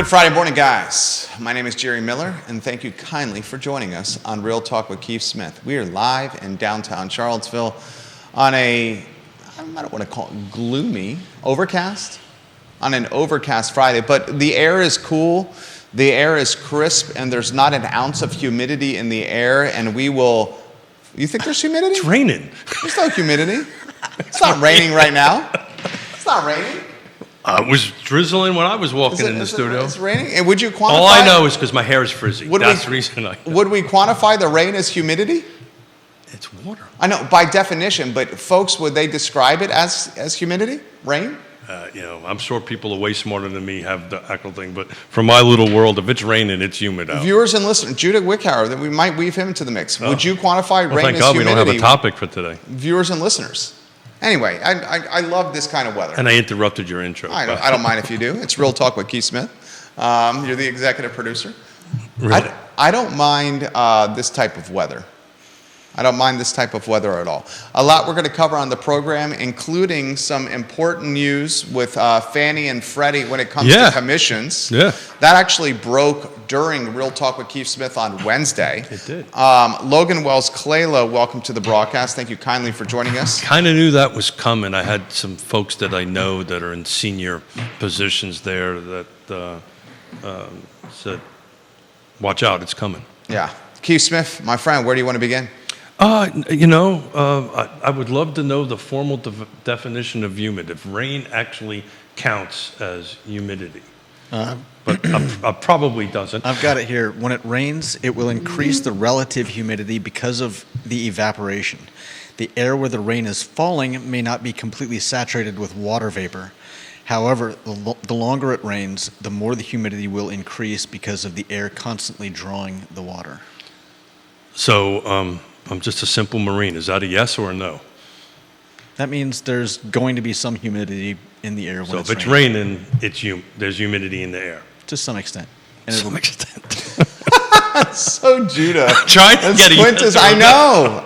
Good Friday morning, guys. My name is Jerry Miller, and thank you kindly for joining us on Real Talk with Keith Smith. We are live in downtown Charlottesville on I don't want to call it gloomy, overcast? On an overcast Friday, but the air is cool, the air is crisp, and there's not an ounce of humidity in the air, and you think there's humidity? It's raining. There's no humidity. It's not raining right now. It's not raining. It was drizzling when I was walking in the studio. It's raining? And would you quantify? All I know is because my hair is frizzy. That's the reason I know. Would we quantify the rain as humidity? It's water. I know, by definition, but folks, would they describe it as humidity? Rain? I'm sure people are way smarter than me have the actual thing, but from my little world, if it's raining, it's humid out. Viewers and listeners, Judah Wickhauer, that we might weave him into the mix. Would you quantify rain thank as God humidity? we don't have a topic for today. Viewers and listeners. Anyway, I love this kind of weather. And I interrupted your intro. I don't mind if you do. It's Real Talk with Keith Smith. You're the executive producer. Really? I don't mind this type of weather. I don't mind this type of weather at all. A lot we're going to cover on the program, including some important news with Fannie and Freddie when it comes to commissions. Yeah. That actually broke during Real Talk with Keith Smith on Wednesday. It did. Logan Wells-Clayla, welcome to the broadcast. Thank you kindly for joining us. Kind of knew that was coming. I had some folks that I know that are in senior positions there that said, watch out, it's coming. Yeah. Keith Smith, my friend, where do you want to begin? I would love to know the formal definition of humid, if rain actually counts as humidity. But it probably doesn't. I've got it here. When it rains, it will increase the relative humidity because of the evaporation. The air where the rain is falling may not be completely saturated with water vapor. However, the longer it rains, the more the humidity will increase because of the air constantly drawing the water. So, I'm just a simple Marine. Is that a yes or a no? That means there's going to be some humidity in the air when it's raining. So if it's raining, there's humidity in the air. To some extent. To some extent. So Judah. Trying to get a I know.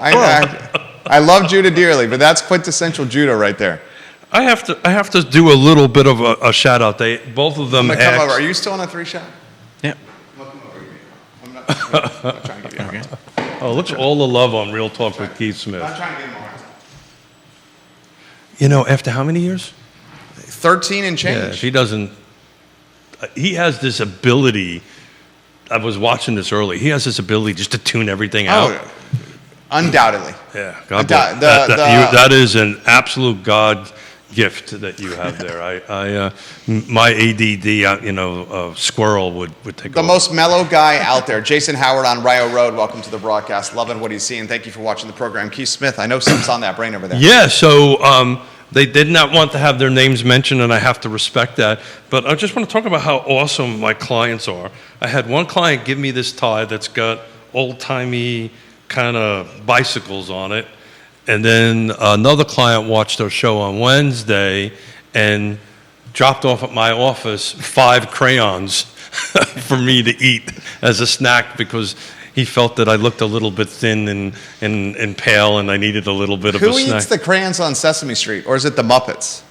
I love Judah dearly, but that's quintessential Judah right there. I have to do a little bit of a shout out. Both of them. Come over. Are you still on a 3-shot? Yeah. Welcome over. I'm not trying to give you a hard time. Oh, look at all the love on Real Talk with Keith Smith. I'm trying to give him a hard time. After how many years? 13 and change. Yeah, he has this ability. I was watching this early. He has this ability just to tune everything out. Oh, undoubtedly. Yeah, God bless. That is an absolute God gift that you have there. My ADD, squirrel would take the most mellow guy out there. Jason Howard on Rio Road. Welcome to the broadcast. Loving what he's seeing. Thank you for watching the program. Keith Smith, I know something's on that brain over there. Yeah, so they did not want to have their names mentioned, and I have to respect that. But I just want to talk about how awesome my clients are. I had one client give me this tie that's got old-timey kind of bicycles on it. And then another client watched our show on Wednesday and dropped off at my office 5 crayons for me to eat as a snack because he felt that I looked a little bit thin and pale and I needed a little bit of a snack. Who eats the crayons on Sesame Street, or is it the Muppets?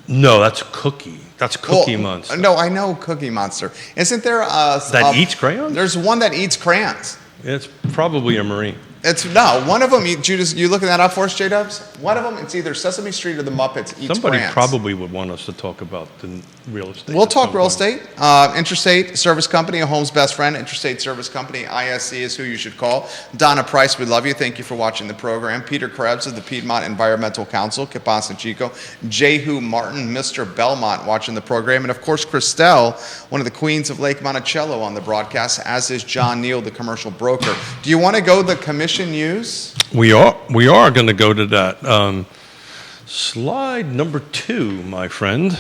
No, that's Cookie. That's Cookie Monster. No, I know Cookie Monster. Isn't there that eats crayons? There's one that eats crayons. It's probably a Marine. One of them, you looking that up for us, J-Dubs? One of them, it's either Sesame Street or the Muppets eats Somebody crayons. probably would want us to talk about the real estate. We'll talk real estate. Intrastate Service Company, a home's best friend. Intrastate Service Company, ISC is who you should call. Donna Price, we love you. Thank you for watching the program. Peter Krebs of the Piedmont Environmental Council, Kipas and Chico. Jehu Martin, Mr. Belmont, watching the program. And of course, Christelle, one of the queens of Lake Monticello on the broadcast, as is John Neal, the commercial broker. Do you want to go the commission news? We are going to go to that. Slide number 2, my friend.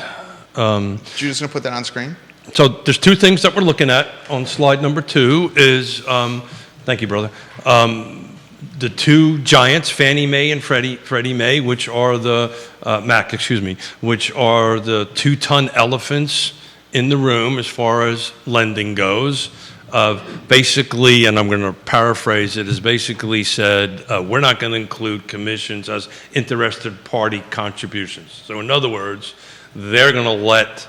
You're just going to put that on screen? So there's 2 things that we're looking at on slide number 2 is, thank you, brother. The 2 giants, Fannie Mae and Freddie Mae, which are the, which are the 2-ton elephants in the room as far as lending goes. Basically, and I'm going to paraphrase it, is basically said, we're not going to include commissions as interested party contributions. So in other words, they're going to let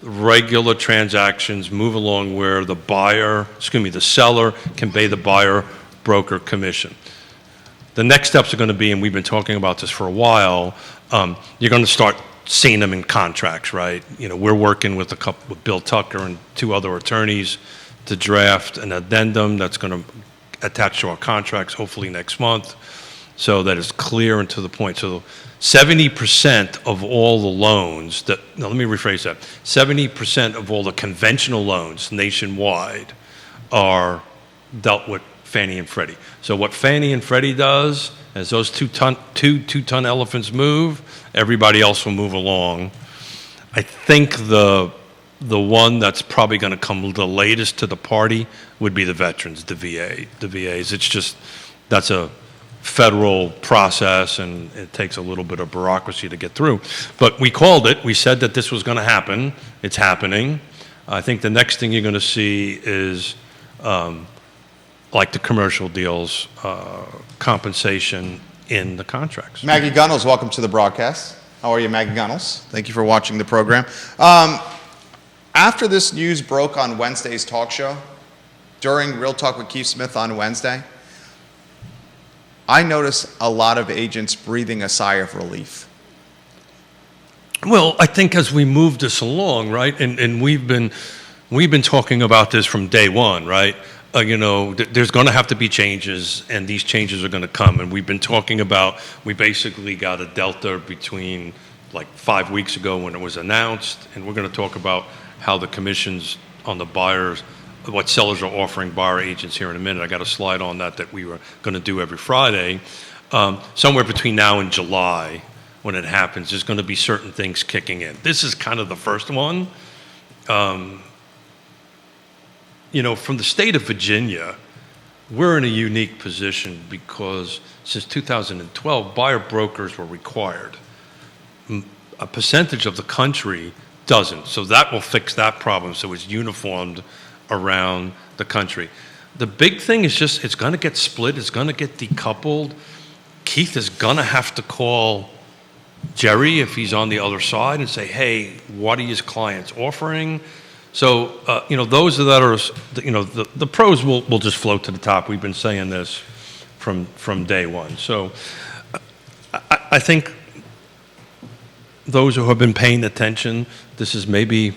regular transactions move along where the seller can pay the buyer broker commission. The next steps are going to be, and we've been talking about this for a while, you're going to start seeing them in contracts, right? We're working with with Bill Tucker and 2 other attorneys to draft an addendum that's going to attach to our contracts hopefully next month, so that it's clear and to the point. So 70% of all the loans let me rephrase that. 70% of all the conventional loans nationwide are dealt with Fannie and Freddie. So what Fannie and Freddie does, as those two-ton elephants move, everybody else will move along. I think the one that's probably going to come the latest to the party would be the veterans, the VAs. It's just, that's a federal process, and it takes a little bit of bureaucracy to get through. But we called it. We said that this was going to happen. It's happening. I think the next thing you're going to see is, like the commercial deals, compensation in the contracts. Maggie Gunnels, welcome to the broadcast. How are you, Maggie Gunnels? Thank you for watching the program. After this news broke on Wednesday's talk show, during Real Talk with Keith Smith on Wednesday, I noticed a lot of agents breathing a sigh of relief. Well, I think as we move this along, right, and we've been talking about this from day one, right? There's going to have to be changes, and these changes are going to come. And we've been talking about, we basically got a delta between like 5 weeks ago when it was announced, and we're going to talk about how the commissions on the buyers, what sellers are offering buyer agents here in a minute. I got a slide on that we were going to do every Friday. Somewhere between now and July, when it happens, there's going to be certain things kicking in. This is kind of the first one. From the state of Virginia, we're in a unique position because since 2012, buyer brokers were required. A percentage of the country doesn't, so that will fix that problem, so it's uniformed around the country. The big thing is just, it's going to get split, it's going to get decoupled. Keith is going to have to call Jerry if he's on the other side and say, hey, what are his clients offering? So, those that are, the pros will just float to the top. We've been saying this from day one. So I think those who have been paying attention, this is maybe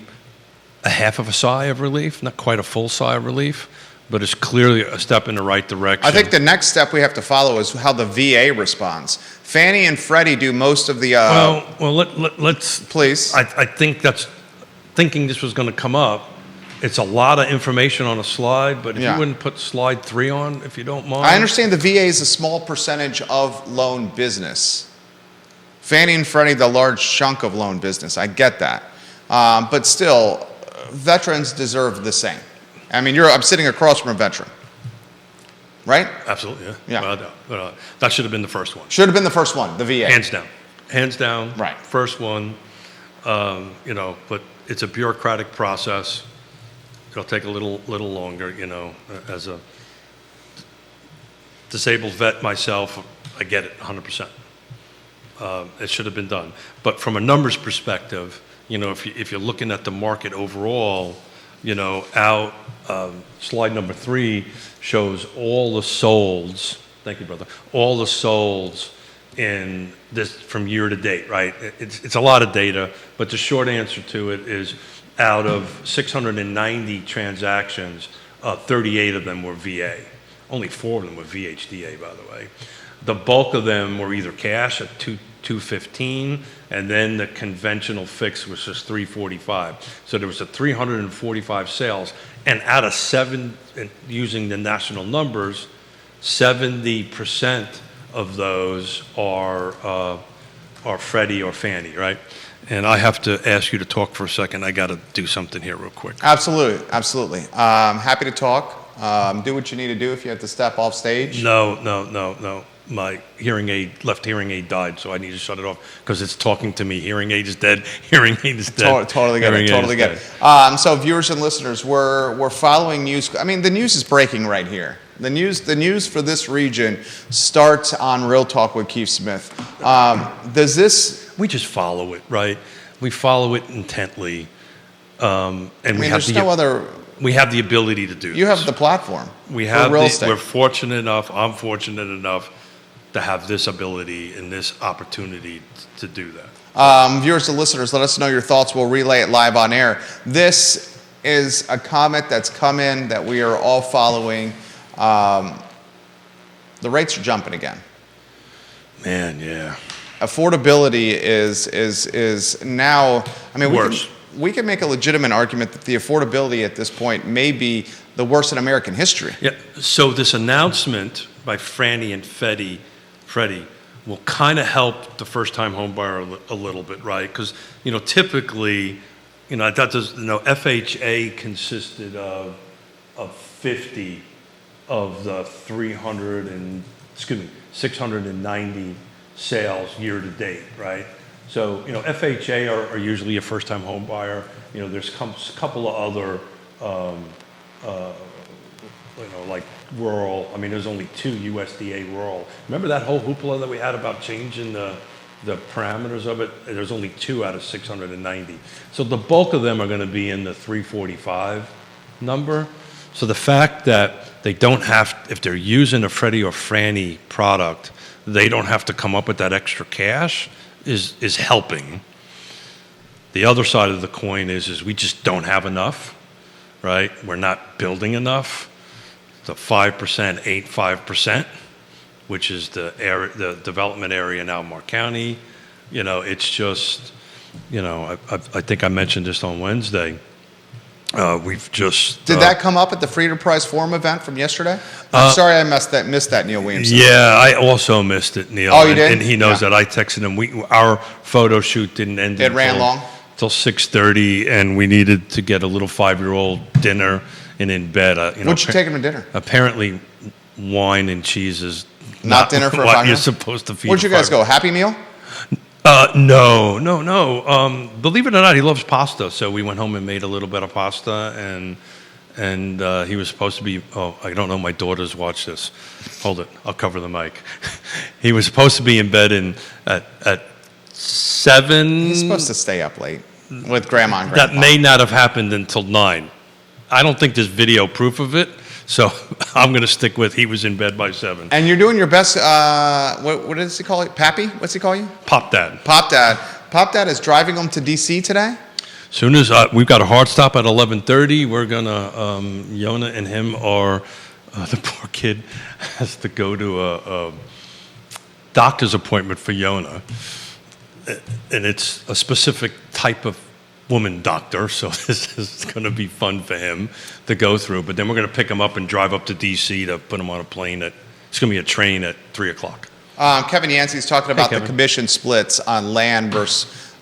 a half of a sigh of relief, not quite a full sigh of relief, but it's clearly a step in the right direction. I think the next step we have to follow is how the VA responds. Fannie and Freddie do most of the... let's... Please. I think that's... Thinking this was going to come up, it's a lot of information on a slide, but if you wouldn't put slide 3 on, if you don't mind. I understand the VA is a small percentage of loan business. Fannie and Freddie, the large chunk of loan business. I get that. But still, veterans deserve the same. I mean, I'm sitting across from a veteran, right? Absolutely, yeah. Yeah. Well, that should have been the first one. Should have been the first one, the VA. Hands down. Right. First one. But it's a bureaucratic process. It'll take a little longer, as a disabled vet myself, I get it 100%. It should have been done. But from a numbers perspective, if you're looking at the market overall, slide number 3 shows all the solds. Thank you, brother. All the solds in this from year to date, right? It's a lot of data, but the short answer to it is out of 690 transactions, 38 of them were VA. Only 4 of them were VHDA, by the way. The bulk of them were either cash at $215, and then the conventional fix was just $345. So there was 345 sales, and out of 7, using the national numbers, 70% of those are Freddie or Fannie, right? And I have to ask you to talk for a second. I got to do something here real quick. Absolutely. Happy to talk. Do what you need to do if you have to step off stage. No. My left hearing aid died, so I need to shut it off because it's talking to me. Hearing aid is dead. Hearing aid is dead. Totally get it. So viewers and listeners, we're following news. I mean, the news is breaking right here. The news for this region starts on Real Talk with Keith Smith. We just follow it, right? We follow it intently. And I mean, there's no other. we have the ability to do You this. have the platform. We for have real the, estate. we're fortunate enough, I'm fortunate enough to have this ability and this opportunity to do that. Viewers and listeners, let us know your thoughts. We'll relay it live on air. This is a comment that's come in that we are all following. The rates are jumping again. Man, yeah. Affordability is now. I mean, Worse. We can make a legitimate argument that the affordability at this point may be the worst in American history. Yeah. So this announcement by Franny and Freddie will kind of help the first-time home buyer a little bit, right? Because, typically, that does, FHA consisted of 50 of the 690 sales year to date, right? So, FHA are usually a first-time home buyer. There's a couple of other, like rural. I mean, there's only 2 USDA rural. Remember that whole hoopla that we had about changing the parameters of it? There's only 2 out of 690. So the bulk of them are going to be in the 345 number. So the fact that they don't have, if they're using a Freddie or Franny product, they don't have to come up with that extra cash is helping. The other side of the coin is we just don't have enough, right? We're not building enough. The 5%, 5%, which is the development area now in Mark County. It's just, I think I mentioned this on Wednesday. We've just Did that come up at the Freedom Prize Forum event from yesterday? I'm sorry I missed that, Neil Williamson. Yeah, I also missed it, Neil. Oh, you did? And he knows that I texted him. Our photo shoot didn't end. It ran long? Till 6:30, and we needed to get a little 5-year-old dinner and in bed. What'd you take him to dinner? Apparently, wine and cheese is Not dinner for a what 5-year-old? you're supposed to feed. Where'd you guys go? Happy Meal? No. Believe it or not, he loves pasta. So we went home and made a little bit of pasta, and he was supposed to be. Oh, I don't know. My daughters watch this. Hold it. I'll cover the mic. He was supposed to be in bed at 7. He's supposed to stay up late with Grandma and That Grandpa. may not have happened until 9. I don't think there's video proof of it. So I'm going to stick with he was in bed by 7. And you're doing your best. What does he call it? Pappy? What's he call you? Pop Dad. Pop Dad. Pop Dad is driving him to D.C. today? Soon as we've got a hard stop at 11:30, we're going to, Yonna and him are, the poor kid has to go to a doctor's appointment for Yonna. And it's a specific type of woman doctor, so this is going to be fun for him to go through. But then we're going to pick him up and drive up to D.C. to put him on a plane. It's going to be a train at 3 o'clock. Kevin Yancey's talking about the Kevin. commission splits on land versus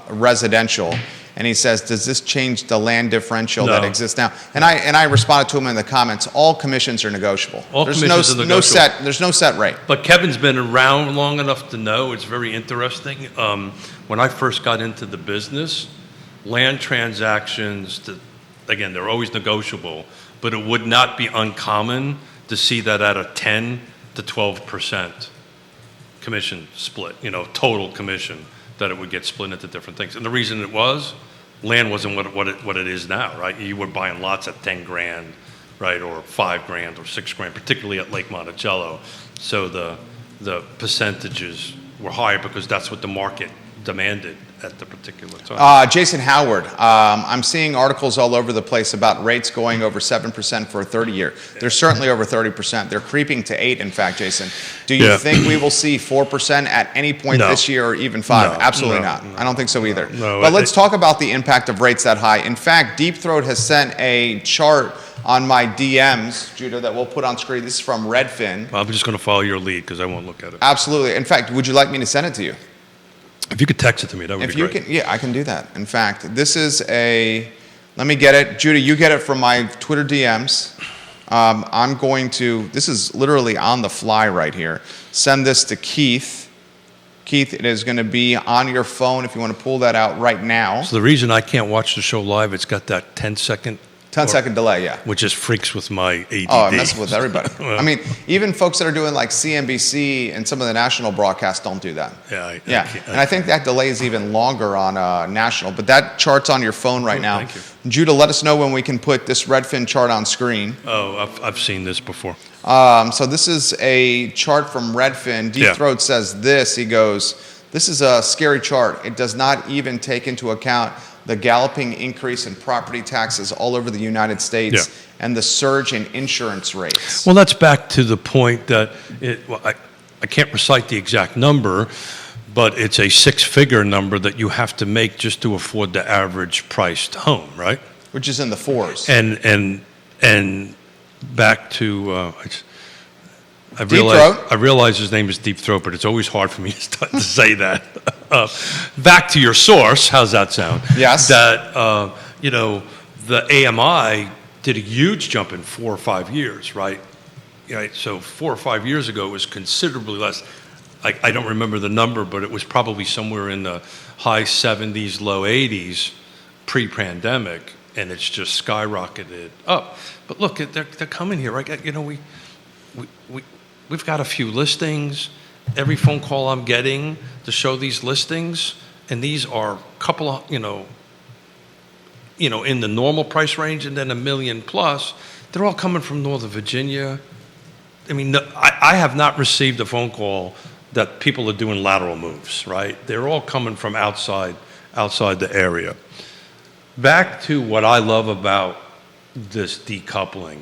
residential. And he says, does this change the land differential that No. exists now? And I responded to him in the comments, all commissions are negotiable. All there's commissions are negotiable. There's no set rate. But Kevin's been around long enough to know it's very interesting. When I first got into the business, land transactions, again, they're always negotiable, but it would not be uncommon to see that at a 10 to 12% commission split, total commission, that it would get split into different things. And the reason it was, land wasn't what it is now, right? You were buying lots at 10 grand, right, or 5 grand or 6 grand, particularly at Lake Monticello. So the percentages were higher because that's what the market demanded at the particular time. Jason Howard, I'm seeing articles all over the place about rates going over 7% for a 30-year. They're certainly over 30%. They're creeping to 8, in fact, Jason. Do you think we will see 4% at any point No. this year or even 5? No, Absolutely no, not. no, I don't think so either. no, But let's talk about the impact of rates that high. In fact, Deep Throat has sent a chart on my DMs, Judah, that we'll put on screen. This is from Redfin. I'm just going to follow your lead because I won't look at it. Absolutely. In fact, would you like me to send it to you? If you could text it to me, that would If be you great. can, yeah, I can do that. In fact, this is let me get it. Judah, you get it from my Twitter DMs. This is literally on the fly right here. Send this to Keith. Keith, it is going to be on your phone if you want to pull that out right now. So the reason I can't watch the show live, it's got that 10-second 10-second delay, yeah. Which just freaks with my ADD. Oh, it messes with everybody. Well, I mean, even folks that are doing like CNBC and some of the national broadcasts don't do that. Yeah, And I think that delay is even longer on national, but that chart's on your phone right now. Thank you. Judah, let us know when we can put this Redfin chart on screen. Oh, I've seen this before. So this is a chart from Redfin. Deep Yeah. Throat says this. He goes, this is a scary chart. It does not even take into account the galloping increase in property taxes all over the United States and the surge in insurance rates. Well, that's back to the point that I can't recite the exact number, but it's a six-figure number that you have to make just to afford the average priced home, right? Which is in the fours. And back to I Throat. realize his name is Deep Throat, but it's always hard for me to say that. Back to your source, how's that sound? Yes. That the AMI did a huge jump in 4 or 5 years, right? Right. So 4 or 5 years ago it was considerably less. I don't remember the number, but it was probably somewhere in the high 70s, low 80s pre-pandemic, and it's just skyrocketed up. But look, they're coming here, right? We've got a few listings. Every phone call I'm getting to show these listings, and these are a couple of, in the normal price range, and then $1 million plus. They're all coming from Northern Virginia. I mean, I have not received a phone call that people are doing lateral moves, right? They're all coming from outside the area. Back to what I love about this decoupling.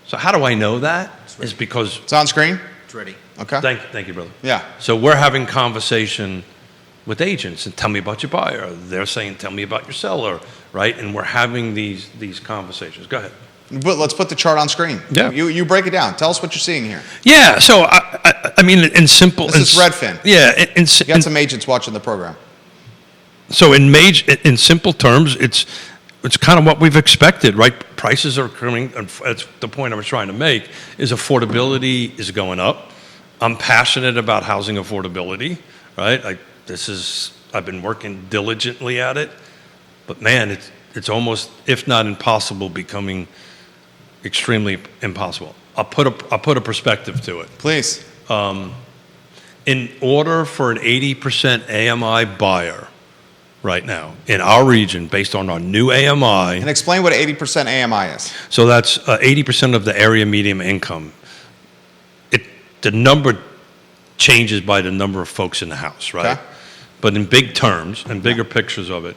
So how do I know that? Is because It's on screen? It's ready. Okay. thank you, brother. Yeah. So we're having conversation with agents and tell me about your buyer. They're saying, tell me about your seller, right? And we're having these conversations. Go ahead. But let's put the chart on screen. Yeah. You break it down. Tell us what you're seeing here. Yeah. So I mean, in simple. This is Redfin. Yeah. You got some agents watching the program. So in simple terms, it's kind of what we've expected, right? Prices are coming, and that's the point I was trying to make, is affordability is going up. I'm passionate about housing affordability, right? I've been working diligently at it, but man, it's almost, if not impossible, becoming extremely impossible. I'll put a perspective to it. Please. In order for an 80% AMI buyer right now in our region, based on our new AMI, And explain what 80% AMI is. so that's 80% of the area median income. The number changes by the number of folks in the house, right? Okay. But in big terms and bigger pictures of it,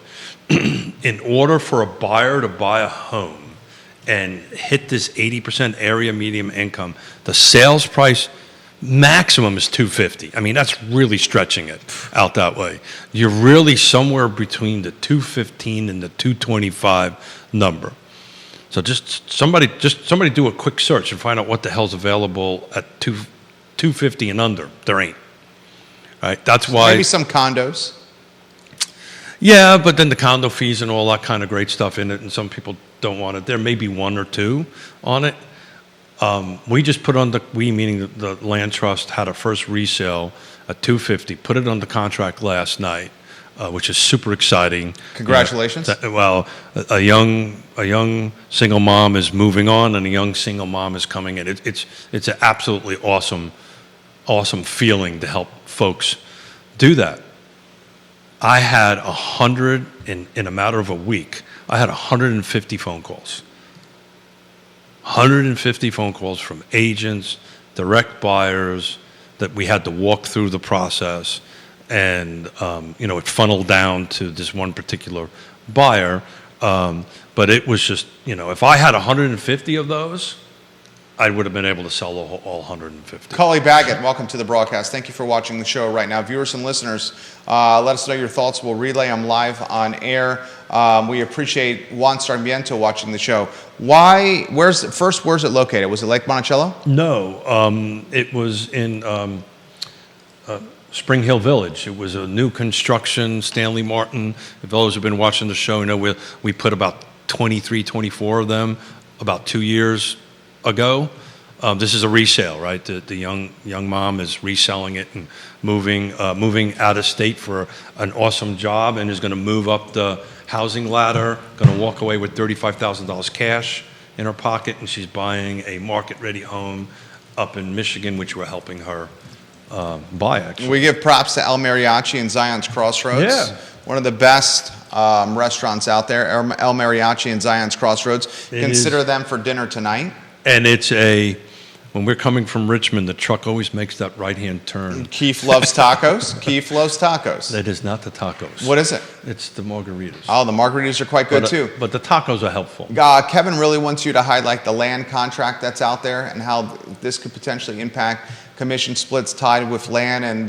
in order for a buyer to buy a home and hit this 80% area median income, the sales price maximum is $250. I mean, that's really stretching it out that way. You're really somewhere between the $215 and the $225 number. So just somebody do a quick search and find out what the hell's available at $250 and under. There ain't. Right? That's why. Maybe some condos. Yeah, but then the condo fees and all that kind of great stuff in it, and some people don't want it. There may be one or two on it. We just put on meaning the land trust, had a first resale at $250. Put it under contract last night, which is super exciting. Congratulations. Well, a young single mom is moving on, and a young single mom is coming in. It's an absolutely awesome feeling to help folks do that. I had 100 in a matter of a week. I had 150 phone calls. 150 phone calls from agents, direct buyers that we had to walk through the process, and it funneled down to this one particular buyer. But it was just, if I had 150 of those, I would have been able to sell all 150. Cully Baggett, welcome to the broadcast. Thank you for watching the show right now. Viewers and listeners, let us know your thoughts. We'll relay them live on air. We appreciate Juan Sarmiento watching the show. Where's it located? Was it Lake Monticello? No, it was in Spring Hill Village. It was a new construction, Stanley Martin. If those have been watching the show, we put about 23, 24 of them about 2 years ago. This is a resale, right? The young mom is reselling it and moving out of state for an awesome job, and is going to move up the housing ladder. Going to walk away with $35,000 cash in her pocket, and she's buying a market-ready home up in Michigan, which we're helping her buy. Actually, We give props to El Mariachi in Zion's Crossroads. Yeah. One of the best restaurants out there, El Mariachi in Zion's Crossroads. It Consider is. them for dinner tonight. And when we're coming from Richmond, the truck always makes that right-hand turn. Keith loves tacos. Keith loves tacos. That is not the tacos. What is it? It's the margaritas. Oh, the margaritas are quite good too. But the tacos are helpful. Kevin really wants you to highlight the land contract that's out there and how this could potentially impact commission splits tied with land and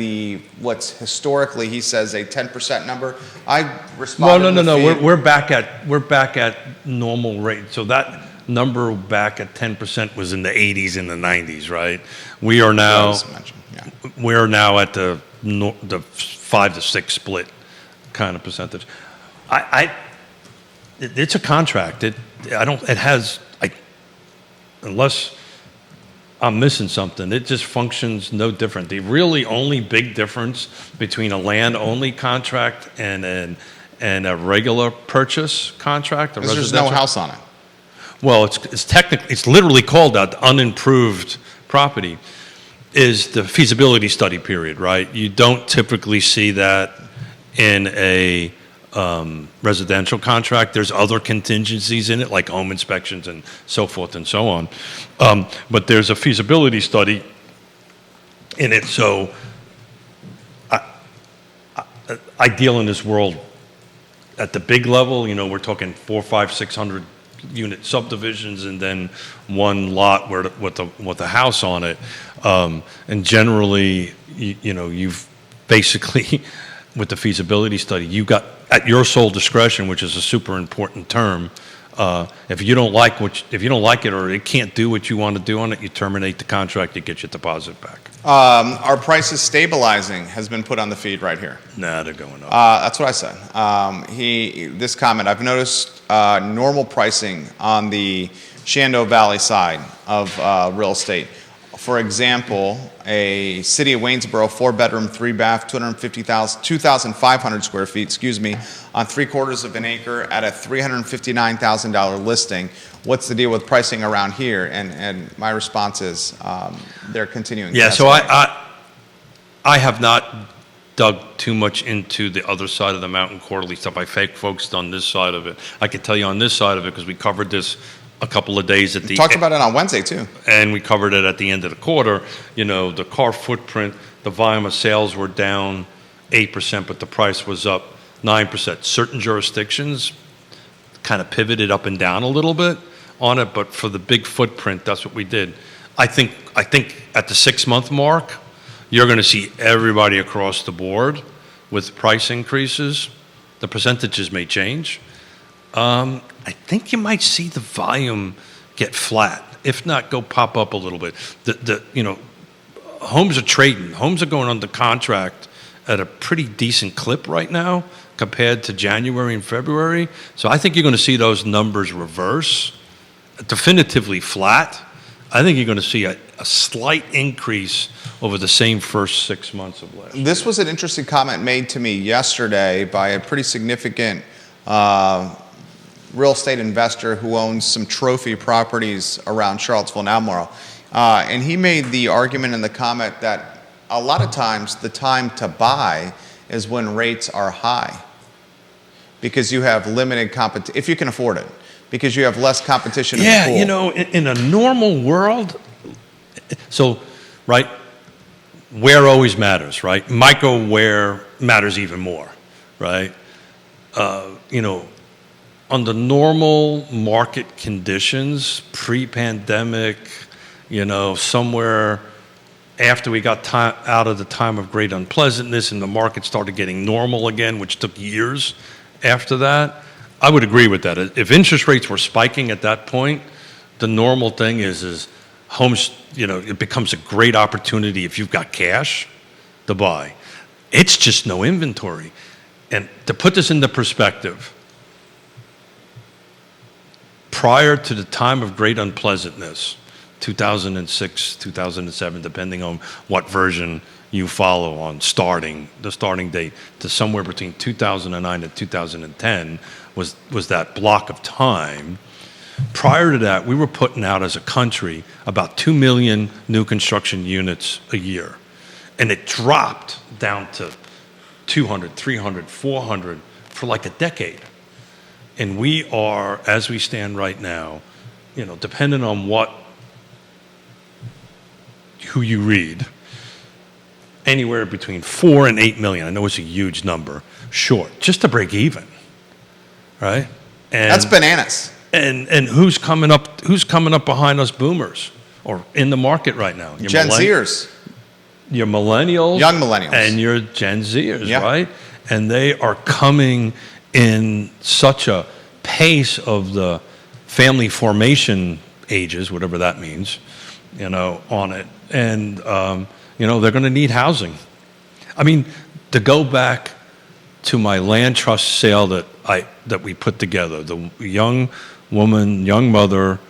what's historically, he says, a 10% number. I responded. No. We're back at normal rate. So that number back at 10% was in the 80s and the 90s, right? We are now we're now at the 5 to 6 split kind of percentage. It's a contract. Unless I'm missing something, it just functions no different. The really only big difference between a land-only contract and a regular purchase contract, there's no house on it. Well, it's literally called that, unimproved property, is the feasibility study period, right? You don't typically see that in a residential contract. There's other contingencies in it, like home inspections and so forth and so on. But there's a feasibility study in it. So I deal in this world at the big level. We're talking 400, 500, 600 unit subdivisions, and then one lot with a house on it. And generally, you've basically, with the feasibility study, you got at your sole discretion, which is a super important term. If you don't like it, or it can't do what you want to do on it, you terminate the contract. You get your deposit back. Our prices stabilizing has been put on the feed right here. Nah, they're going up. That's what I said. This comment, I've noticed normal pricing on the Shenandoah Valley side of real estate. For example, a city of Waynesboro, 4-bedroom, 3-bath, 2,500 square feet, on 3/4 of an acre at a $359,000 listing. What's the deal with pricing around here? And my response is they're continuing. Yeah, so I have not dug too much into the other side of the mountain quarterly stuff. I focused on this side of it. I could tell you on this side of it because we covered this a couple of days at the talked about it on Wednesday too, and we covered it at the end of the quarter. The car footprint, the volume of sales were down 8%, but the price was up 9%. Certain jurisdictions kind of pivoted up and down a little bit on it, but for the big footprint, that's what we did. I think at the 6-month mark, you're going to see everybody across the board with price increases. The percentages may change. I think you might see the volume get flat, if not go pop up a little bit. Homes are trading. Homes are going under contract at a pretty decent clip right now compared to January and February. So I think you're going to see those numbers reverse, definitively flat. I think you're going to see a slight increase over the same first 6 months of last year. This was an interesting comment made to me yesterday by a pretty significant real estate investor who owns some trophy properties around Charlottesville and Albemarle. And he made the argument in the comment that a lot of times the time to buy is when rates are high because you have limited competition, if you can afford it, because you have less competition in the pool. In a normal world, so, right, where always matters, right? Micro where matters even more, right? Under normal market conditions, pre-pandemic, somewhere after we got out of the time of great unpleasantness and the market started getting normal again, which took years after that, I would agree with that. If interest rates were spiking at that point, the normal thing is homes, it becomes a great opportunity if you've got cash to buy. It's just no inventory. And to put this into perspective, prior to the time of great unpleasantness, 2006, 2007, depending on what version you follow on the starting date, to somewhere between 2009 and 2010 was that block of time. Prior to that, we were putting out as a country about 2 million new construction units a year. And it dropped down to 200, 300, 400 for like a decade. And we are, as we stand right now, depending on who you read, anywhere between 4 and 8 million. I know it's a huge number, short, just to break even, right? And That's bananas. And who's coming up behind us boomers or in the market right now? Your Gen Zers. Your millennials. Young millennials. And your Gen Zers, Yeah. right? And they are coming in such a pace of the family formation ages, whatever that means, on it. And, they're going to need housing. I mean, to go back to my land trust sale that we put together, the young woman, young mother,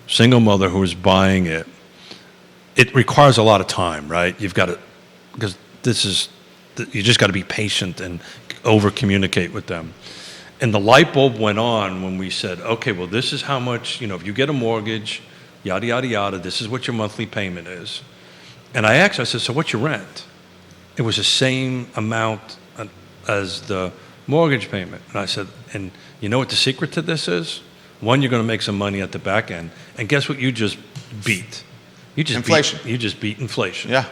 single mother who was buying it, it requires a lot of time, right? You've got to, because you just got to be patient and over communicate with them. And the light bulb went on when we said, okay, well, this is how much, if you get a mortgage, yada, yada, yada, this is what your monthly payment is. And I said, so what's your rent? It was the same amount as the mortgage payment. And I said, and you know what the secret to this is? One, you're going to make some money at the back end. And guess what you just beat? Inflation. You just beat inflation. Yeah.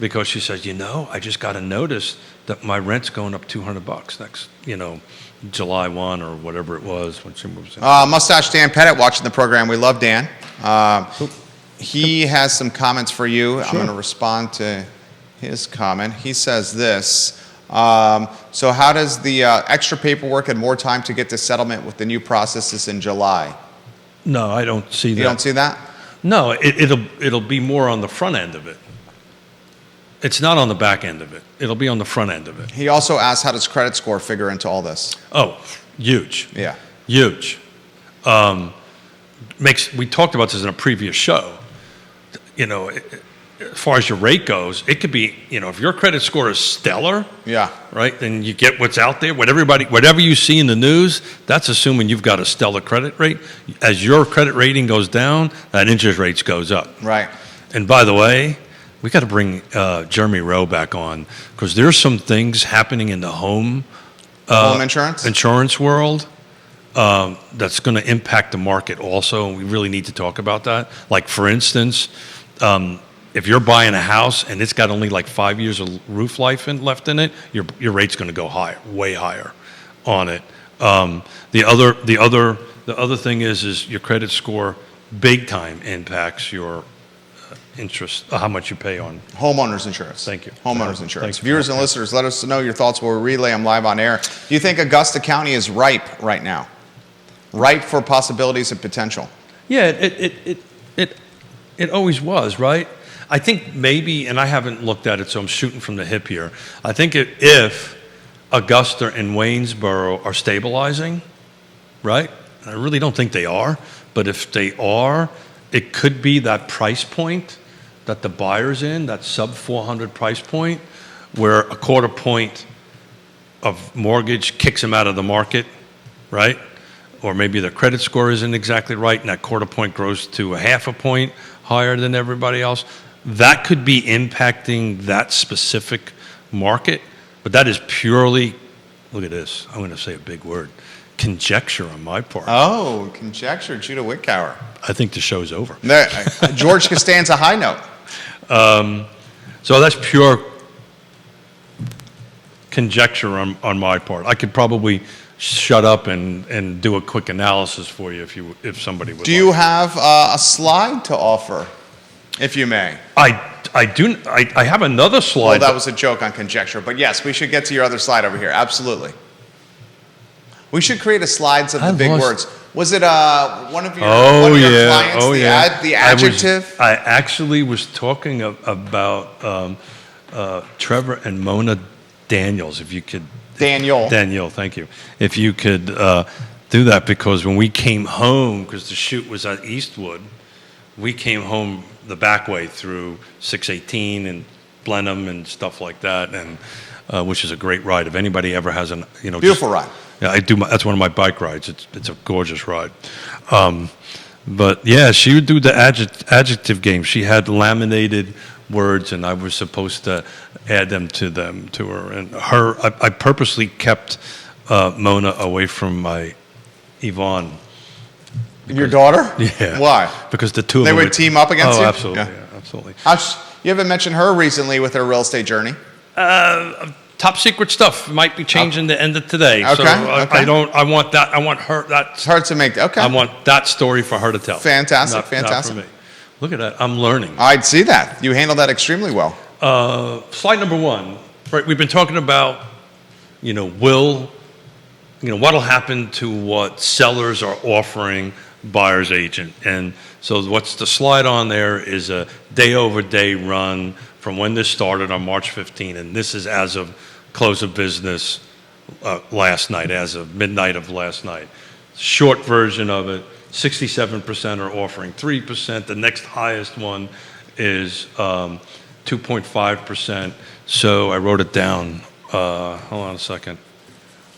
Because she says, I just got a notice that my rent's going up $200 next, July 1 or whatever it was when she moves in. Mustache Dan Pettit watching the program. We love Dan. He has some comments for you. Sure. I'm going to respond to his comment. He says this. So how does the extra paperwork and more time to get to settlement with the new processes in July? No, I don't see that. You don't see that? No, it'll be more on the front end of it. It's not on the back end of it. It'll be on the front end of it. He also asked, how does credit score figure into all this? Oh, huge. Yeah. Huge. We talked about this in a previous show. As far as your rate goes, it could be, if your credit score is stellar, yeah, right, then you get what's out there. Whatever you see in the news, that's assuming you've got a stellar credit rate. As your credit rating goes down, that interest rate goes up. Right. And by the way, we got to bring Jeremy Rowe back on, because there's some things happening in the home insurance world that's going to impact the market also, and we really need to talk about that. Like, for instance, if you're buying a house and it's got only like 5 years of roof life left in it, your rate's going to go higher, way higher on it. The other thing is your credit score big time impacts your interest, how much you pay on homeowners insurance. Thank you. Homeowners insurance. Viewers and listeners, let us know your thoughts. We'll relay them live on air. Do you think Augusta County is ripe right now? Ripe for possibilities and potential? Yeah, it always was, right? I think maybe, and I haven't looked at it, so I'm shooting from the hip here. I think if Augusta and Waynesboro are stabilizing, right? I really don't think they are, but if they are, it could be that price point that the buyer's in, that sub 400 price point, where a quarter point of mortgage kicks them out of the market, right? Or maybe their credit score isn't exactly right, and that quarter point grows to a half a point higher than everybody else. That could be impacting that specific market, but that is purely, look at this, I'm going to say a big word, conjecture on my part. Oh, conjecture, Judah Wickower. I think the show's over. George Costanza high note. So that's pure conjecture on my part. I could probably shut up and do a quick analysis for you if somebody would. Do you have a slide to offer, if you may? I do. I have another slide. Well, that was a joke on conjecture, but yes, we should get to your other slide over here. Absolutely. We should create a slides of the big words. Was it one of your clients? The adjective? I actually was talking about Trevor and Mona Daniels. If you could. Daniel, thank you. If you could do that, because when we came home, because the shoot was at Eastwood, we came home the back way through 618 and Blenheim and stuff like that, and which is a great ride. If anybody ever has an, Beautiful ride. Yeah, I do. That's one of my bike rides. It's a gorgeous ride. But yeah, she would do the adjective game. She had laminated words, and I was supposed to add them to her. And I purposely kept Mona away from my Yvonne. Your daughter? Yeah. Why? Because the two of They them would team up against you? Oh, absolutely. Yeah. Yeah, absolutely. You haven't mentioned her recently with her real estate journey. Top secret stuff might be changing the end of today. Okay, So okay. I want that. I want her. It's hard to make. Okay. I want that story for her to tell. Fantastic, Not fantastic. for me. Look at that. I'm learning. I'd see that. You handled that extremely well. Slide number 1. Right. We've been talking about, what'll happen to what sellers are offering buyer's agent. And so what's the slide on there is a day-over-day run from when this started on March 15, and this is as of close of business last night, as of midnight of last night. Short version of it, 67% are offering 3%. The next highest one is 2.5%. So I wrote it down. Hold on a second.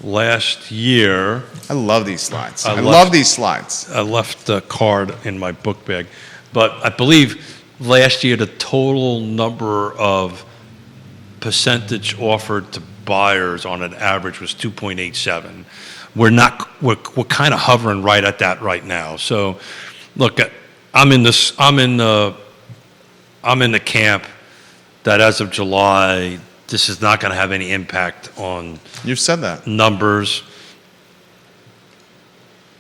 Last year, I love these slides. I love- love these slides. I left the card in my book bag, but I believe last year the total number of percentage offered to buyers on an average was 2.87. We're kind of hovering right at that right now. So, look, I'm in the camp that as of July, this is not going to have any impact on You've said that. numbers.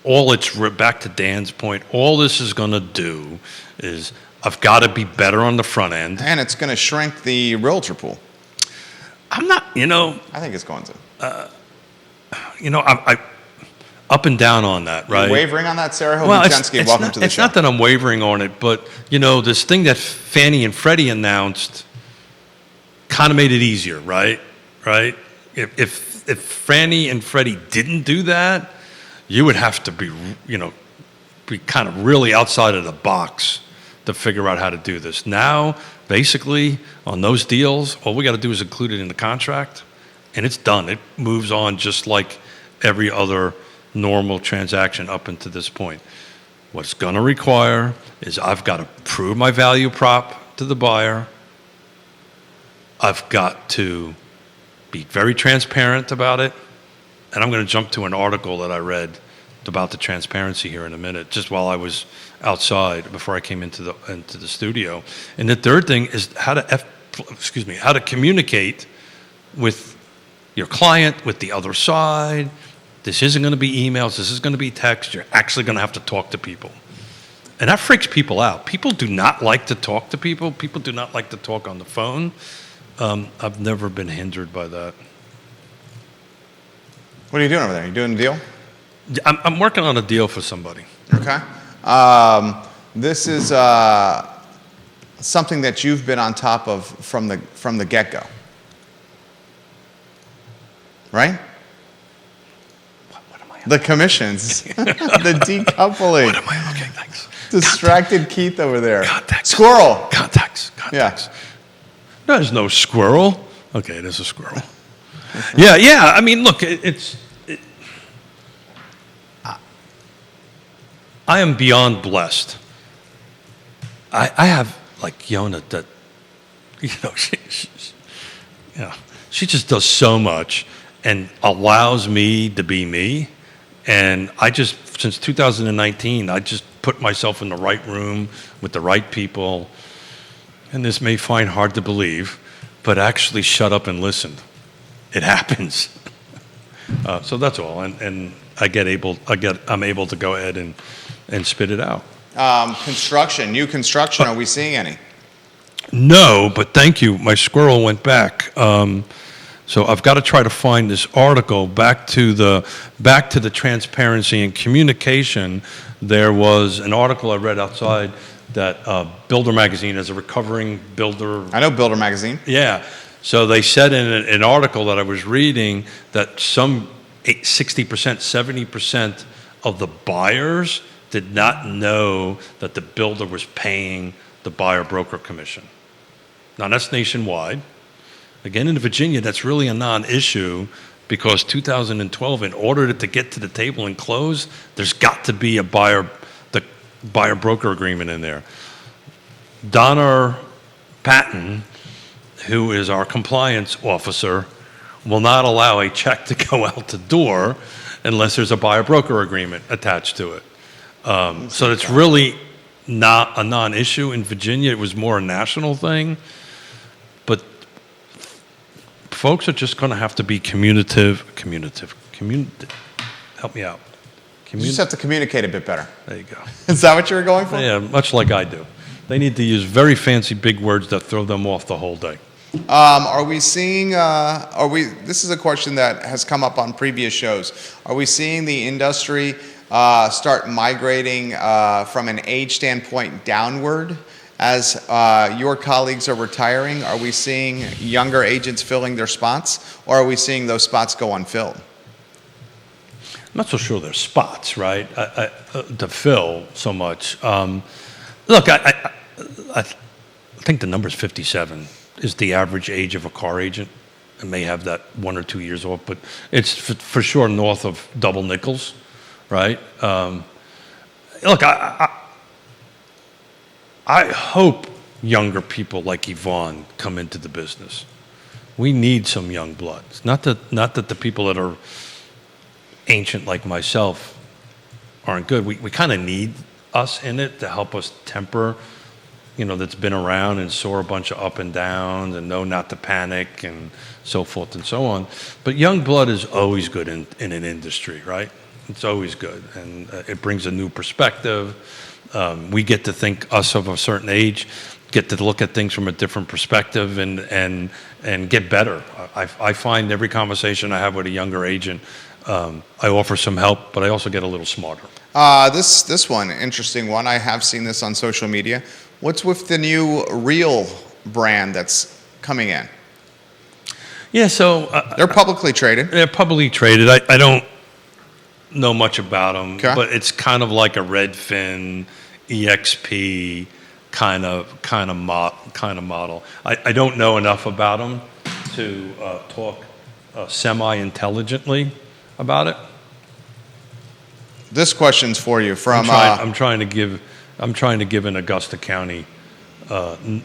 Back to Dan's point, all this is going to do is I've got to be better on the front end. And it's going to shrink the realtor pool. I'm not, I think it's going to. I up and down on that, right? You're wavering on that, Sarah Well, Hilbuchensky. Welcome to the it's show. not that I'm wavering on it, but this thing that Fannie and Freddie announced kind of made it easier, right? Right? If Fannie and Freddie didn't do that, you would have to be kind of really outside of the box to figure out how to do this. Now, basically, on those deals, all we got to do is include it in the contract, and it's done. It moves on just like every other normal transaction up until this point. What's going to require is I've got to prove my value prop to the buyer. I've got to be very transparent about it. And I'm going to jump to an article that I read about the transparency here in a minute, just while I was outside before I came into the studio. And the third thing is how to communicate with your client, with the other side. This isn't going to be emails. This is going to be text. You're actually going to have to talk to people. And that freaks people out. People do not like to talk to people. People do not like to talk on the phone. I've never been hindered by that. What are you doing over there? You doing a deal? I'm working on a deal for somebody. Okay. This is something that you've been on top of from the get-go. Right? What am I? The commissions. The decoupling. What am I? Okay, thanks. Distracted Keith over there. Contacts. Squirrel. Contacts. Yeah. There's no squirrel. Okay, there's a squirrel. Yeah. I mean, look, I am beyond blessed. I have like Yonna that, she just does so much and allows me to be me. And since 2019, I just put myself in the right room with the right people. And this may find hard to believe, but actually shut up and listen. It happens. So that's all. And I'm able to go ahead and spit it out. New construction, are we seeing any? No, but thank you. My squirrel went back. So I've got to try to find this article back to the transparency and communication. There was an article I read outside that Builder Magazine, as a recovering builder. I know Builder Magazine. Yeah. So they said in an article that I was reading that some 60%, 70% of the buyers did not know that the builder was paying the buyer broker commission. Now, that's nationwide. Again, in Virginia, that's really a non-issue because 2012, in order to get to the table and close, there's got to be the buyer broker agreement in there. Donna Patton, who is our compliance officer, will not allow a check to go out the door unless there's a buyer broker agreement attached to it. So it's really not a non-issue in Virginia. It was more a national thing. But folks are just going to have to be communicative. Help me out. You just have to communicate a bit better. There you go. Is that what you were going for? Yeah, much like I do. They need to use very fancy big words that throw them off the whole day. Are we seeing, this is a question that has come up on previous shows. Are we seeing the industry start migrating from an age standpoint downward as your colleagues are retiring? Are we seeing younger agents filling their spots, or are we seeing those spots go unfilled? I'm not so sure there's spots, right, to fill so much. Look, I think the number's 57 is the average age of a car agent. It may have that 1 or 2 years off, but it's for sure north of double nickels, right? Look, I hope younger people like Yvonne come into the business. We need some young blood. It's not that the people that are ancient like myself aren't good. We kind of need us in it to help us temper, that's been around and saw a bunch of up and downs and know not to panic and so forth and so on. But young blood is always good in an industry, right? It's always good, and it brings a new perspective. We get to think, us of a certain age, get to look at things from a different perspective and get better. I find every conversation I have with a younger agent, I offer some help, but I also get a little smarter. This one, interesting one. I have seen this on social media. What's with the new Real brand that's coming in? Yeah, so they're publicly traded. They're publicly traded. I don't know much about them, okay, but it's kind of like a Redfin, EXP kind of model. I don't know enough about them to talk semi-intelligently about it. This question's for you from. I'm trying to give an Augusta County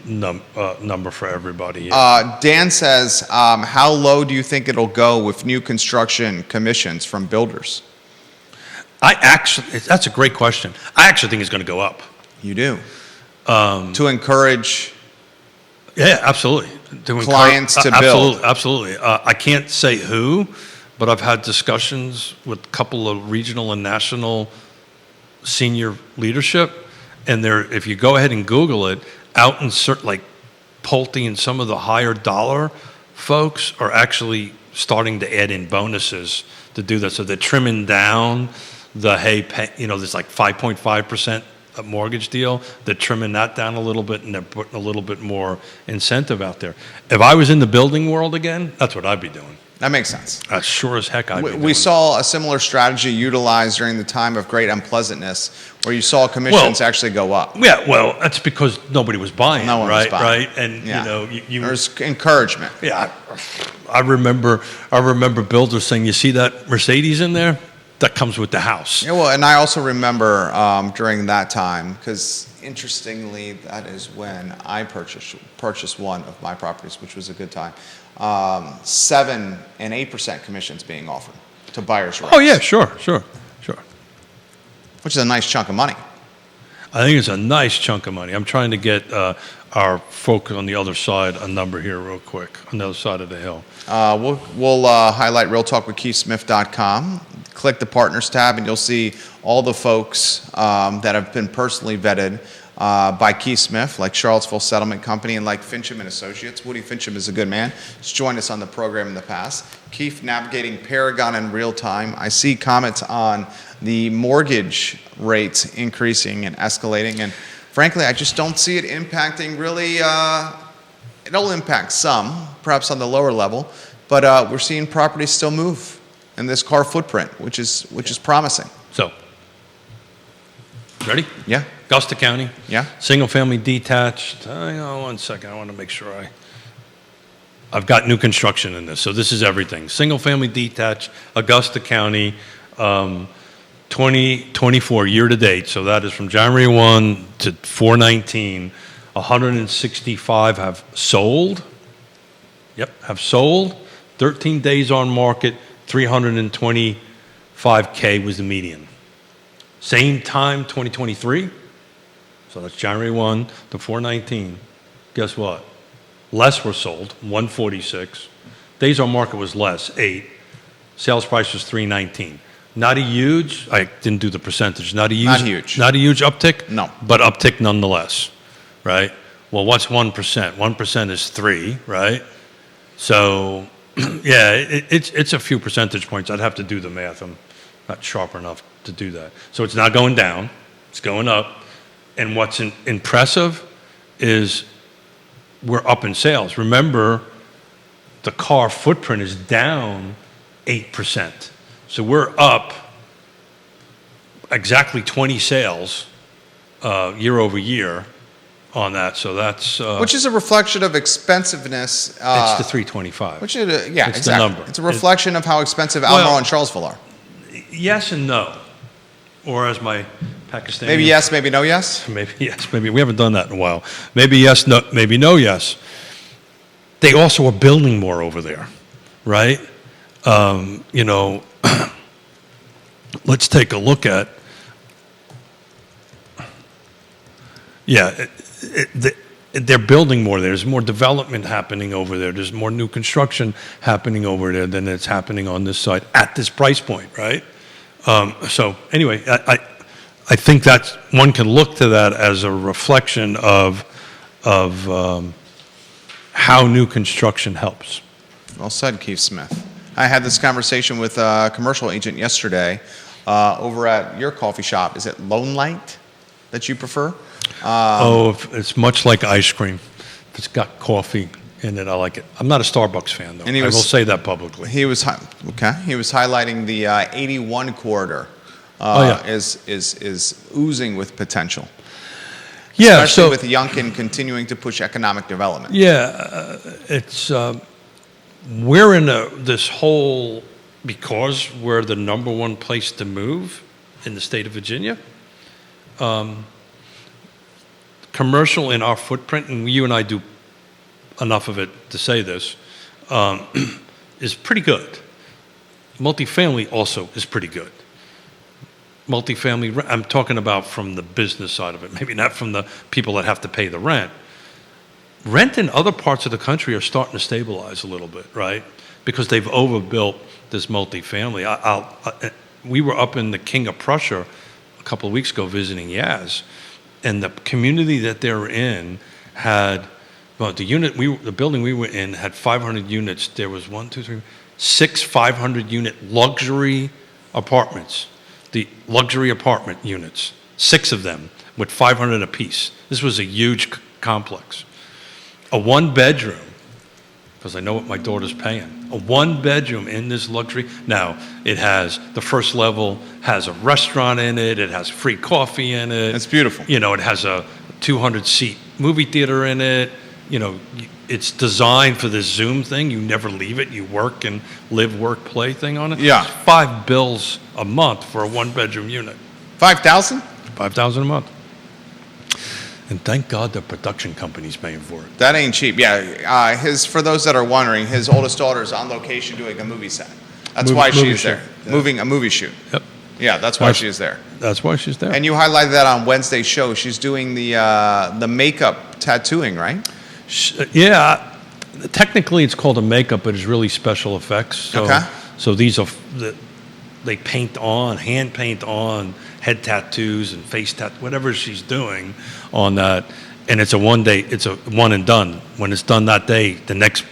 number for everybody. Yeah. Dan says, how low do you think it'll go with new construction commissions from builders? That's a great question. I actually think it's going to go up. You do? To encourage. Yeah, absolutely. Clients to build. Absolutely. I can't say who, but I've had discussions with a couple of regional and national senior leadership, and if you go ahead and Google it, out in like Pulte and some of the higher dollar folks are actually starting to add in bonuses to do that. So they're trimming down the there's like 5.5% mortgage deal. They're trimming that down a little bit, and they're putting a little bit more incentive out there. If I was in the building world again, that's what I'd be doing. That makes sense. Sure as heck I'd be doing. We saw a similar strategy utilized during the time of great unpleasantness, where you saw commissions actually go up. Yeah, well, that's because nobody was buying, no one right? was buying. Right, and there's encouragement. Yeah, I remember builders saying, "You see that Mercedes in there? That comes with the house." Yeah, well, and I also remember during that time, because interestingly, that is when I purchased one of my properties, which was a good time. 7% and 8% commissions being offered to buyers' rights. Oh yeah, sure. Which is a nice chunk of money. I think it's a nice chunk of money. I'm trying to get our folk on the other side a number here real quick, on the other side of the hill. We'll highlight realtalkwithkeithsmith.com. Click the Partners tab, and you'll see all the folks that have been personally vetted by Keith Smith, like Charlottesville Settlement Company and like Fincham and Associates. Woody Fincham is a good man. He's joined us on the program in the past. Keith navigating Paragon in real time. I see comments on the mortgage rates increasing and escalating, and frankly, I just don't see it impacting really. It'll impact some, perhaps on the lower level, but we're seeing properties still move in this car footprint, which is promising. So, Ready? Yeah. Augusta County. Yeah. Single-family detached. Hang on 1 second. I want to make sure I've got new construction in this. So this is everything. Single-family detached, Augusta County, 2024 year-to-date. So that is from January 1 to 4/19. 165 have sold. Yep, have sold. 13 days on market. 325K was the median. Same time, 2023. So that's January 1 to 4/19. Guess what? Less were sold, 146. Days on market was less, 8. Sales price was 319. Not a huge, I didn't do the percentage, not a huge uptick? No. But uptick nonetheless, right? Well, what's 1%? 1% is 3, right? So, yeah, it's a few percentage points. I'd have to do the math. I'm not sharp enough to do that. So it's not going down, it's going up. And what's impressive is we're up in sales. Remember, the car footprint is down 8%. So we're up exactly 20 sales year over year on that. So that's... which is a reflection of expensiveness. it's the 325. Which is, yeah, It's exactly. the number. It's a reflection of how expensive Alamo and Charlottesville are. Yes and no. Or as my Pakistani... Maybe yes, maybe no yes? Maybe yes, maybe. We haven't done that in a while. Maybe yes, no, maybe no yes. They also are building more over there, right? You know, let's take a look at... Yeah, they're building more there. There's more development happening over there. There's more new construction happening over there than it's happening on this side at this price point, right? So anyway, I think that's, one can look to that as a reflection of how new construction helps. Well said, Keith Smith. I had this conversation with a commercial agent yesterday over at your coffee shop. Is it Lone Light that you prefer? It's much like ice cream. If it's got coffee in it, I like it. I'm not a Starbucks fan, though. I will say that publicly. He was highlighting the 81 corridor. Is oozing with potential. Yeah, especially with Yonkin continuing to push economic development. Yeah, it's we're in this whole, because we're the number one place to move in the state of Virginia. Commercial in our footprint, and you and I do enough of it to say this, is pretty good. Multifamily also is pretty good. Multifamily, I'm talking about from the business side of it, maybe not from the people that have to pay the rent. Rent in other parts of the country are starting to stabilize a little bit, right? Because they've overbuilt this multifamily. We were up in the King of Prussia a couple of weeks ago visiting Yaz, and the community that they're in had, well, the building we were in had 500 units. There was 6 500-unit luxury apartments. The luxury apartment units, 6 of them with 500 apiece. This was a huge complex. A 1-bedroom, because I know what my daughter's paying. A 1-bedroom in this luxury. Now, it has, the first level has a restaurant in it. It has free coffee in it. It's beautiful. You know, it has a 200-seat movie theater in it. You know, it's designed for this Zoom thing. You never leave it. You work and live, work, play thing on it. Yeah. It's $5 a month for a 1-bedroom unit. 5,000? $5,000 a month. And thank God the production company's paying for it. That ain't cheap. Yeah, for those that are wondering, his oldest daughter is on location doing a movie set. That's why she is there. Yeah. Moving a movie shoot. Yep. Yeah, that's why she is there. That's why she's there. And you highlighted that on Wednesday's show. She's doing the makeup tattooing, right? Yeah, technically it's called a makeup, but it's really special effects. So, Okay. So these are, they hand paint on head tattoos and face whatever she's doing on that. And it's a one and done. When it's done that day, the next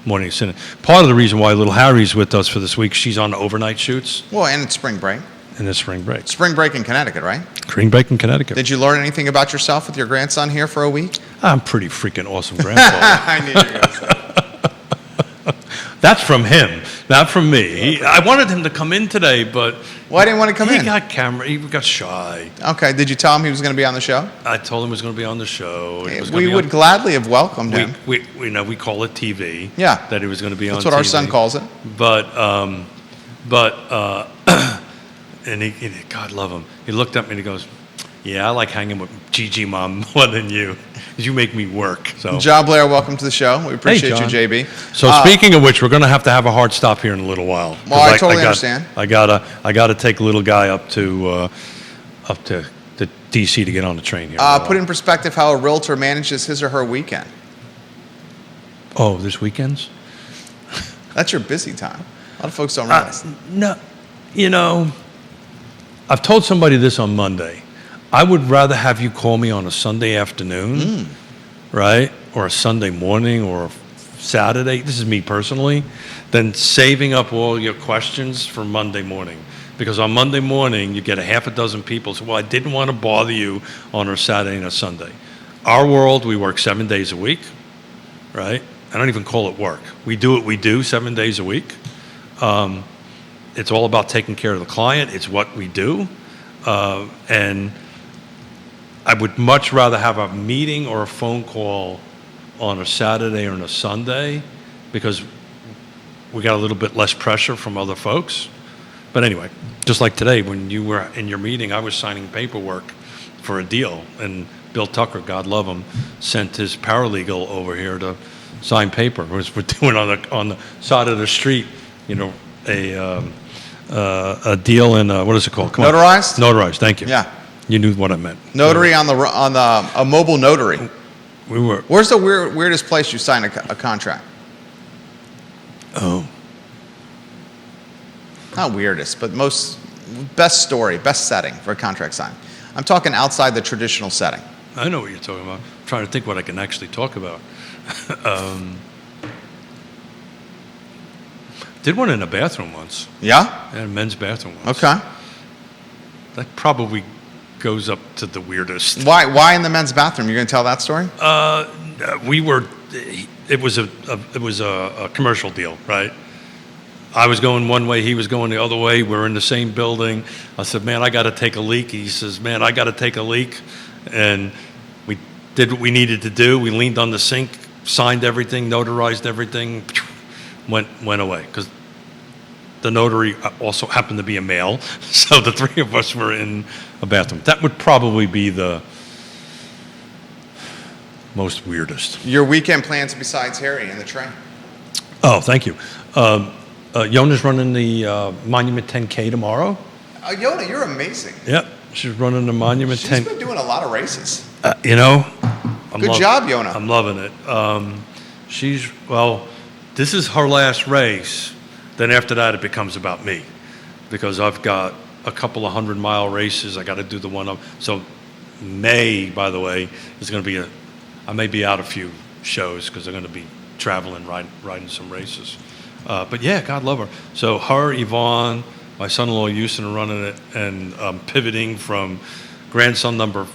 morning it's in it. Part of the reason why little Harry's with us for this week, she's on overnight shoots. Well, and it's spring break. And it's spring break. Spring break in Connecticut, right? Spring break in Connecticut. Did you learn anything about yourself with your grandson here for a week? I'm pretty freaking awesome grandfather. I knew you were going to say that. That's from him, not from me. I wanted him to come in today, but Why didn't you want to come in? He got shy. Okay. Did you tell him he was going to be on the show? I told him he was going to be on the show. We would gladly have welcomed him. We call it TV. Yeah. That he was going to be on. That's what TV. our son calls it. But and he, God love him. He looked at me and he goes, "Yeah, I like hanging with Gigi Mom more than you, because you make me work." So, John Blair, welcome to the show. We appreciate John. you, JB. So speaking of which, we're going to have a hard stop here in a little while. 'Cause Well, I totally understand. I gotta take a little guy up to the DC to get on the train here. Put in perspective how a realtor manages his or her weekend. Oh, this weekends? That's your busy time. A lot of folks don't realize. No, I've told somebody this on Monday. I would rather have you call me on a Sunday afternoon, right? Or a Sunday morning or a Saturday. This is me personally, than saving up all your questions for Monday morning. Because on Monday morning, you get a half a dozen people say, well, I didn't want to bother you on a Saturday and a Sunday. Our world, we work 7 days a week, right? I don't even call it work. We do what we do 7 days a week. It's all about taking care of the client. It's what we do. And I would much rather have a meeting or a phone call on a Saturday or on a Sunday, because we got a little bit less pressure from other folks. But anyway, just like today, when you were in your meeting, I was signing paperwork for a deal, and Bill Tucker, God love him, sent his paralegal over here to sign paper. We're doing on the side of the street, a deal in what is it called? Come Notarized? On. Notarized. Thank you. Yeah. You knew what I meant. Notary on a mobile notary. We were. Where's the weirdest place you sign a contract? Oh. Not weirdest, but best story, best setting for a contract signing. I'm talking outside the traditional setting. I know what you're talking about. I'm trying to think what I can actually talk about. Did one in a bathroom once. Yeah? In a men's bathroom once. Okay. That probably goes up to the weirdest. Why in the men's bathroom? You're going to tell that story? It was a commercial deal, right? I was going one way, he was going the other way. We're in the same building. I said, man, I got to take a leak. He says, man, I got to take a leak. And we did what we needed to do. We leaned on the sink, signed everything, notarized everything, went away. Because the notary also happened to be a male. So the three of us were in a bathroom. That would probably be the most weirdest. Your weekend plans besides Harry and the train? Oh, thank you. Yonna's running the Monument 10K tomorrow. Yonna, you're amazing. Yep, she's running the Monument 10. She's been doing a lot of races. Good job, Yonna. I'm loving it. This is her last race. Then after that, it becomes about me, because I've got a couple of 100-mile races. I got to do the one up. So May, by the way, is going to be I may be out a few shows because I'm going to be traveling, riding some races. But yeah, God love her. So her, Yvonne, my son-in-law Houston are running it, and pivoting from grandson number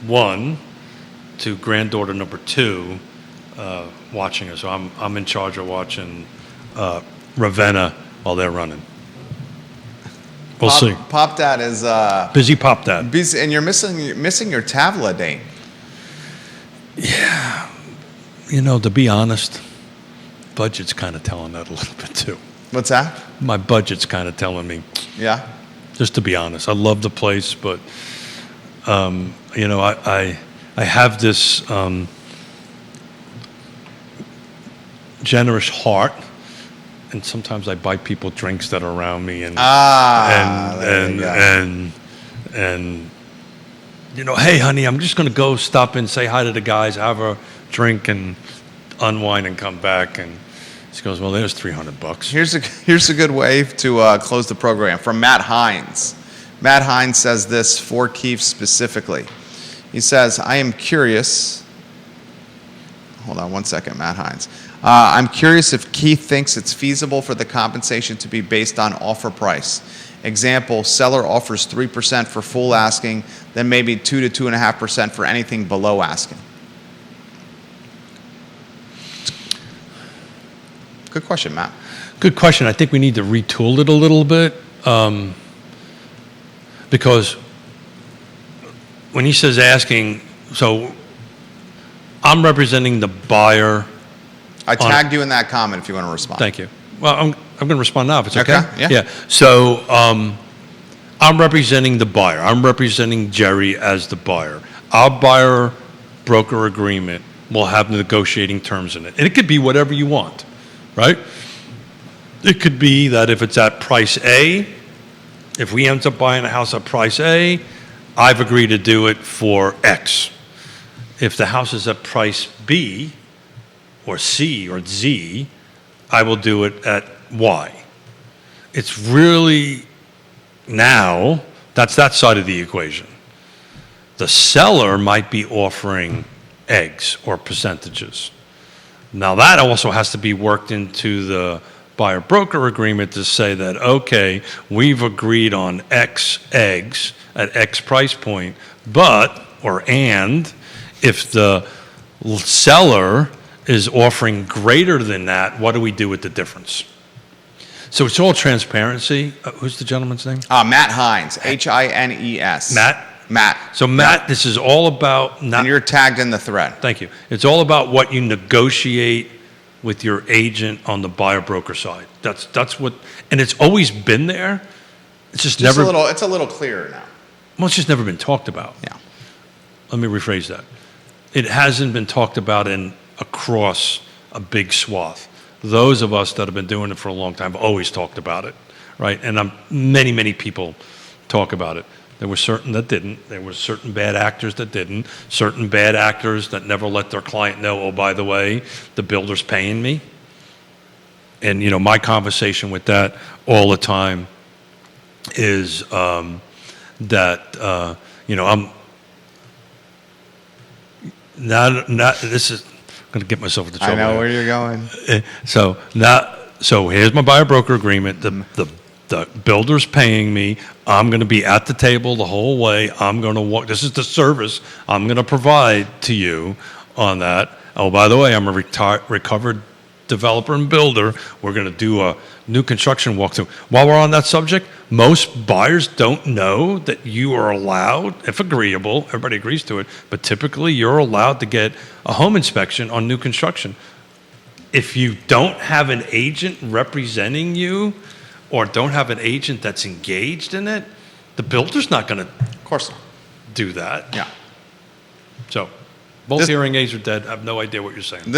1 to granddaughter number 2, watching her. So I'm in charge of watching Ravenna while they're running. We'll see. Pop Dad is Busy Pop Dad. busy, and you're missing your Tavla date. Yeah. To be honest, budget's kind of telling that a little bit too. What's that? My budget's kind of telling me, Yeah. just to be honest. I love the place, but I have this generous heart, and sometimes I buy people drinks that are around me, and hey honey, I'm just gonna go stop and say hi to the guys, have a drink and unwind and come back. And she goes, well, there's $300. Here's a good way to close the program from Matt Hines. Matt Hines says this for Keefe specifically. He says, I am curious. Hold on one second, Matt Hines. I'm curious if Keith thinks it's feasible for the compensation to be based on offer price. Example, seller offers 3% for full asking, then maybe 2 to 2.5% for anything below asking. Good question, Matt. Good question. I think we need to retool it a little bit because when he says asking, so I'm representing the buyer. I tagged you in that comment if you want to respond. Thank you. Well, I'm going to respond now if it's okay. Okay, yeah. So I'm representing the buyer. I'm representing Jerry as the buyer. Our buyer broker agreement will have negotiating terms in it. And it could be whatever you want, right? It could be that if it's at price A, if we end up buying a house at price A, I've agreed to do it for X. If the house is at price B or C or Z, I will do it at Y. It's really now, that's that side of the equation. The seller might be offering eggs or percentages. Now that also has to be worked into the buyer broker agreement to say that, okay, we've agreed on X eggs at X price point, and if the seller is offering greater than that, what do we do with the difference? So it's all transparency. Who's the gentleman's name? Matt Hines, Hines. Matt? Matt. So Matt, This is all about not. And you're tagged in the thread. Thank you. It's all about what you negotiate with your agent on the buyer broker side. That's what, and it's always been there. It's just never. It's a little clearer now. Well, it's just never been talked about. Yeah. Let me rephrase that. It hasn't been talked about across a big swath. Those of us that have been doing it for a long time have always talked about it, right? And many people talk about it. There were certain that didn't. There were certain bad actors that didn't. Certain bad actors that never let their client know, oh, by the way, the builder's paying me. And, my conversation with that all the time is I'm not, this is, I'm going to get myself into trouble. I know here. where you're going. So here's my buyer broker agreement. The builder's paying me. I'm going to be at the table the whole way. I'm going to walk. This is the service I'm going to provide to you on that. Oh, by the way, I'm a recovered developer and builder. We're going to do a new construction walkthrough. While we're on that subject, most buyers don't know that you are allowed, if agreeable, everybody agrees to it, but typically you're allowed to get a home inspection on new construction. If you don't have an agent representing you, or don't have an agent that's engaged in it, the builder's not going to, Of course not. do that. Yeah. So, both hearing aids are dead. I have no idea what you're saying.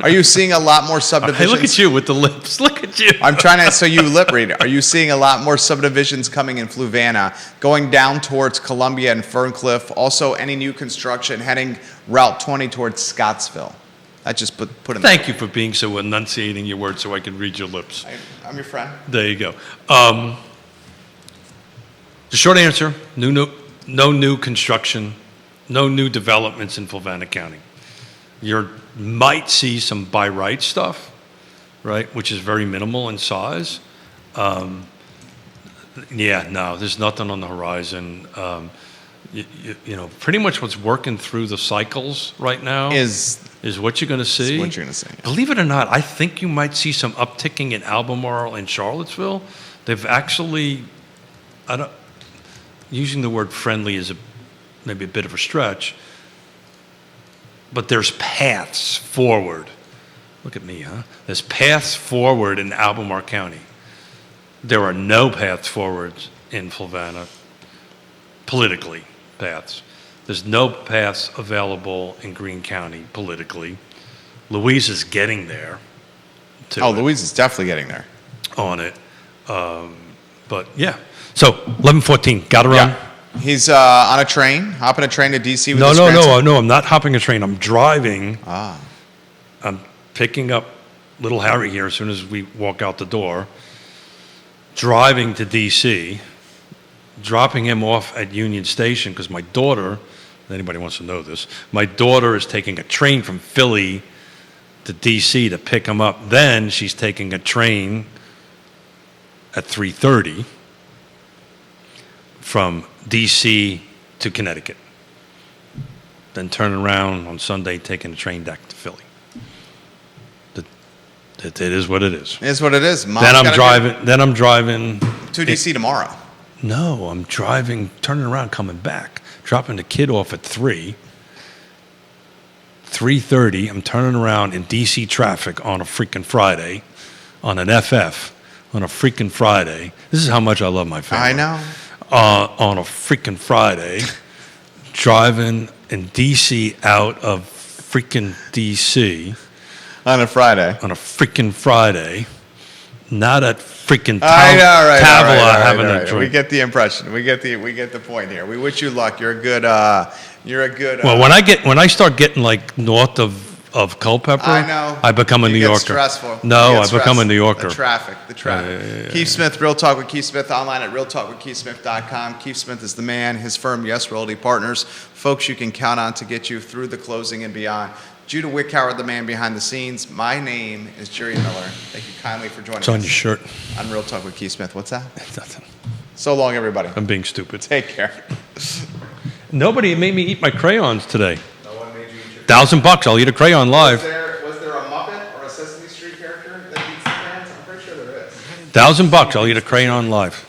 Are you seeing a lot more subdivisions? Hey, look at you with the lips. Look at you. I'm trying to, so you lip read. Are you seeing a lot more subdivisions coming in Fluvanna, going down towards Columbia and Ferncliff? Also, any new construction heading Route 20 towards Scottsville? I just put in. Thank you for being so enunciating your words so I can read your lips. I'm your friend. There you go. The short answer, no new construction, no new developments in Fluvanna County. You might see some by right stuff, right, which is very minimal in size. There's nothing on the horizon. Pretty much what's working through the cycles right now is what you're going to see. What you're going to see. Yeah. Believe it or not, I think you might see some upticking in Albemarle and Charlottesville. They've actually, using the word friendly is maybe a bit of a stretch, but there's paths forward. Look at me, huh? There's paths forward in Albemarle County. There are no paths forward in Fluvanna, politically, paths. There's no paths available in Greene County politically. Louise is getting there. Louise is definitely getting there. On it. But yeah. So 11:14, got to run. Yeah. He's on a train, hopping a train to DC with his No, I'm not hopping a train. I'm driving. Ah. I'm picking up little Harry here as soon as we walk out the door, driving to DC, dropping him off at Union Station because my daughter, if anybody wants to know this, my daughter is taking a train from Philly to DC to pick him up. Then she's taking a train at 3:30 from DC to Connecticut. Then turning around on Sunday, taking a train back to Philly. It is what it is. It is what it is. Mom's Then I'm gotta driving. Then I'm driving. to DC tomorrow. No, I'm driving, turning around, coming back, dropping the kid off at 3:30. I'm turning around in DC traffic on a freaking Friday, on an FF, on a freaking Friday. This is how much I love my family. I know. On a freaking Friday, driving in DC out of freaking DC On a Friday. on a freaking Friday, not at freaking I know, right? Tavola right, having right. a drink. We get the impression. We get the point here. We wish you luck. You're a good. Well, when I start getting like north of Culpeper, I know. I become a You New get Yorker. stressful. No, You I get become a stressed. New Yorker. The traffic. Keith Smith, Real Talk with Keith Smith, online at realtalkwithkeithsmith.com. Keith Smith is the man. His firm, Yes Realty Partners, folks you can count on to get you through the closing and beyond. Judah Wickhauer, the man behind the scenes. My name is Jerry Miller. Thank you kindly for joining It's on us your shirt. on Real Talk with Keith Smith. What's that? Nothing. So long, everybody. I'm being stupid. Take care. Nobody made me eat my crayons today. No one made you eat your $1,000. I'll eat a crayon live. Was there a Muppet or a Sesame Street character that eats the crayons? I'm pretty sure there is. $1,000. I'll eat a crayon live.